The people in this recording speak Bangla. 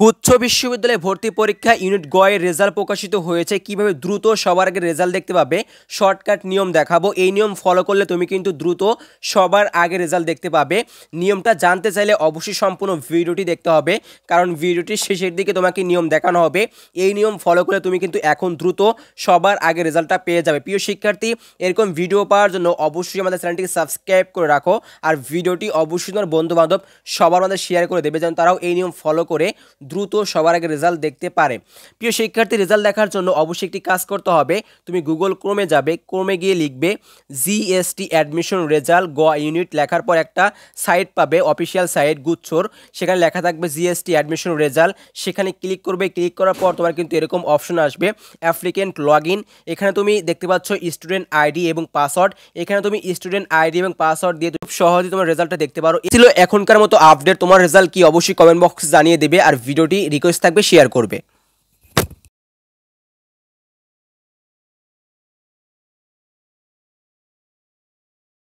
গুচ্ছ বিশ্ববিদ্যালয়ে ভর্তি পরীক্ষা ইউনিট গ এর রেজাল্ট প্রকাশিত হয়েছে। কিভাবে দ্রুত সবার আগে রেজাল্ট দেখতে পাবে, শর্টকাট নিয়ম দেখাবো। এই নিয়ম ফলো করলে তুমি কিন্তু দ্রুত সবার আগে রেজাল্ট দেখতে পাবে। নিয়মটা জানতে চাইলে অবশ্যই সম্পূর্ণ ভিডিওটি দেখতে হবে, কারণ ভিডিওটির শেষের দিকে তোমাকে নিয়ম দেখানো হবে। এই নিয়ম ফলো করলে তুমি কিন্তু এখন দ্রুত সবার আগে রেজাল্টটা পেয়ে যাবে। প্রিয় শিক্ষার্থী, এরকম ভিডিও পাওয়ার জন্য অবশ্যই আমাদের চ্যানেলটিকে সাবস্ক্রাইব করে রাখো, আর ভিডিওটি অবশ্যই তোমার বন্ধুবান্ধব সবার মধ্যে শেয়ার করে দেবে, যেন তারাও এই নিয়ম ফলো করে দ্রুত সবার আগে রেজাল্ট দেখতে পারে। প্রিয় শিক্ষার্থী, রেজাল্ট দেখার জন্য অবশ্যই একটি কাজ করতে হবে। তুমি গুগল ক্রোমে যাবে, ক্রোমে গিয়ে লিখবে জিএসটি অ্যাডমিশন রেজাল্ট গ ইউনিট, লেখার পর একটা সাইট পাবে, অফিসিয়াল সাইট গুচ্ছর, সেখানে লেখা থাকবে জিএসটি অ্যাডমিশন রেজাল্ট। সেখানে ক্লিক করবে, ক্লিক করার পর তোমার কিন্তু এরকম অপশন আসবে অ্যাপ্লিকেন্ট লগ ইন। এখানে তুমি দেখতে পাচ্ছ স্টুডেন্ট আইডি এবং পাসওয়ার্ড। এখানে তুমি স্টুডেন্ট আইডি এবং পাসওয়ার্ড দিয়ে খুব সহজেই তোমার রেজাল্টটা দেখতে পারো। এই ছিল এখনকার মতো আপডেট। তোমার রেজাল্ট কি অবশ্যই কমেন্ট বক্সে জানিয়ে দেবে, আর ভিডিওটি রিকোয়েস্ট থাকবে শেয়ার করবে।